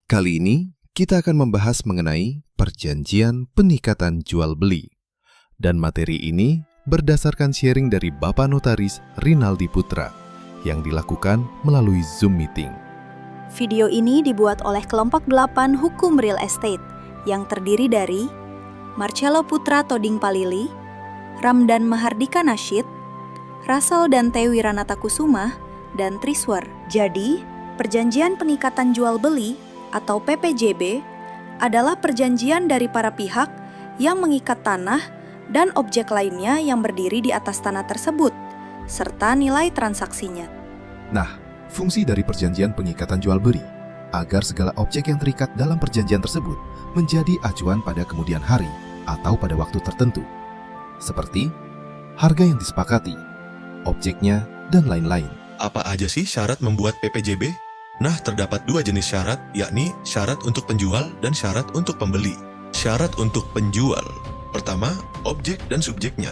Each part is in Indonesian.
Kali ini kita akan membahas mengenai perjanjian pengikatan jual-beli. Dan materi ini berdasarkan sharing dari Bapak Notaris Rinaldi Putra yang dilakukan melalui Zoom meeting. Video ini dibuat oleh kelompok 8 Hukum Real Estate yang terdiri dari Marcello Putra Toding Palili, Ramdan Mahardika Nasyid, Russell dan T. Wiranata Kusuma, dan Triswar. Jadi, perjanjian pengikatan jual-beli atau PPJB adalah perjanjian dari para pihak yang mengikat tanah dan objek lainnya yang berdiri di atas tanah tersebut, serta nilai transaksinya. Nah, fungsi dari perjanjian pengikatan jual-beli agar segala objek yang terikat dalam perjanjian tersebut menjadi acuan pada kemudian hari atau pada waktu tertentu, seperti harga yang disepakati, objeknya, dan lain-lain. Apa aja sih syarat membuat PPJB? Nah, terdapat dua jenis syarat, yakni syarat untuk penjual dan syarat untuk pembeli. Syarat untuk penjual, pertama, objek dan subjeknya.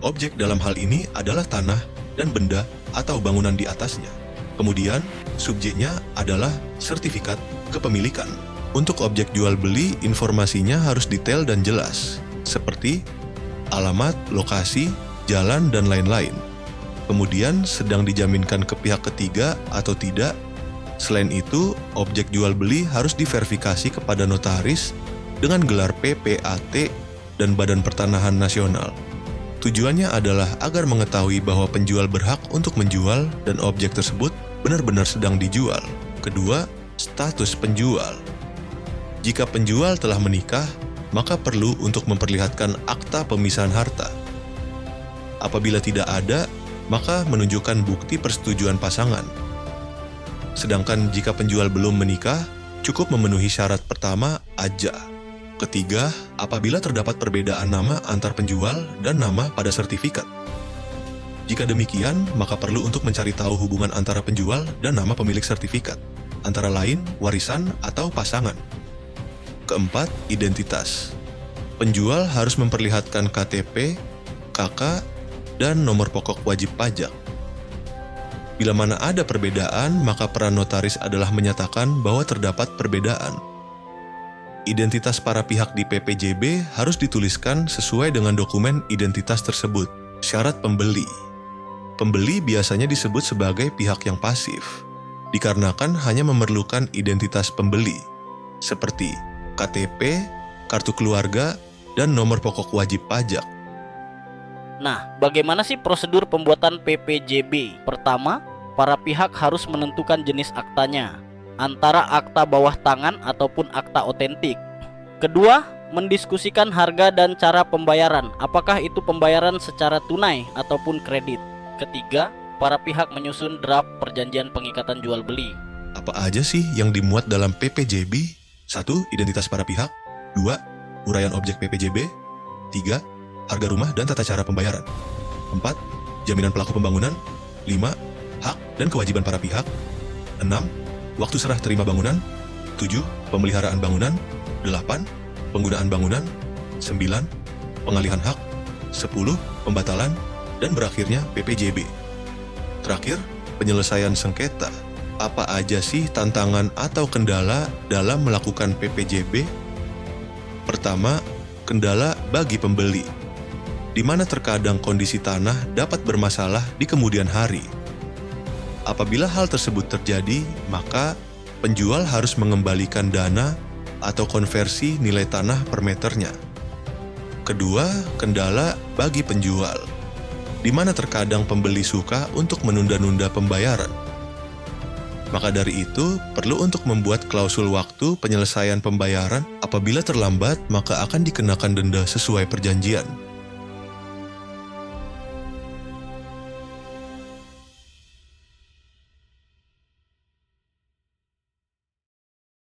Objek dalam hal ini adalah tanah dan benda atau bangunan di atasnya. Kemudian, subjeknya adalah sertifikat kepemilikan. Untuk objek jual beli, informasinya harus detail dan jelas, seperti alamat, lokasi, jalan, dan lain-lain. Kemudian, sedang dijaminkan ke pihak ketiga atau tidak. Selain itu, objek jual beli harus diverifikasi kepada notaris dengan gelar PPAT dan Badan Pertanahan Nasional. Tujuannya adalah agar mengetahui bahwa penjual berhak untuk menjual dan objek tersebut benar-benar sedang dijual. Kedua, status penjual. Jika penjual telah menikah, maka perlu untuk memperlihatkan akta pemisahan harta. Apabila tidak ada, maka menunjukkan bukti persetujuan pasangan. Sedangkan jika penjual belum menikah, cukup memenuhi syarat pertama aja. Ketiga, apabila terdapat perbedaan nama antar penjual dan nama pada sertifikat. Jika demikian, maka perlu untuk mencari tahu hubungan antara penjual dan nama pemilik sertifikat, antara lain warisan atau pasangan. Keempat, identitas. Penjual harus memperlihatkan KTP, KK, dan nomor pokok wajib pajak. Bila mana ada perbedaan, maka peran notaris adalah menyatakan bahwa terdapat perbedaan. Identitas para pihak di PPJB harus dituliskan sesuai dengan dokumen identitas tersebut. Syarat pembeli. Pembeli biasanya disebut sebagai pihak yang pasif, dikarenakan hanya memerlukan identitas pembeli, seperti KTP, kartu keluarga, dan nomor pokok wajib pajak. Nah, bagaimana sih prosedur pembuatan PPJB? Pertama, para pihak harus menentukan jenis aktanya, antara akta bawah tangan ataupun akta otentik. Kedua, mendiskusikan harga dan cara pembayaran, apakah itu pembayaran secara tunai ataupun kredit. Ketiga, para pihak menyusun draft perjanjian pengikatan jual beli. Apa aja sih yang dimuat dalam PPJB? 1. Identitas para pihak. 2. Uraian objek PPJB. 3. Harga rumah dan tata cara pembayaran. 4. Jaminan pelaku pembangunan. 5. Hak dan kewajiban para pihak. 6. Waktu serah terima bangunan. 7. Pemeliharaan bangunan. 8. Penggunaan bangunan. 9. Pengalihan hak. 10. Pembatalan. Dan berakhirnya PPJB. Terakhir, penyelesaian sengketa. Apa aja sih tantangan atau kendala dalam melakukan PPJB? Pertama, kendala bagi pembeli, di mana terkadang kondisi tanah dapat bermasalah di kemudian hari. Apabila hal tersebut terjadi, maka penjual harus mengembalikan dana atau konversi nilai tanah per meternya. Kedua, kendala bagi penjual, di mana terkadang pembeli suka untuk menunda-nunda pembayaran. Maka dari itu, perlu untuk membuat klausul waktu penyelesaian pembayaran. Apabila terlambat, maka akan dikenakan denda sesuai perjanjian.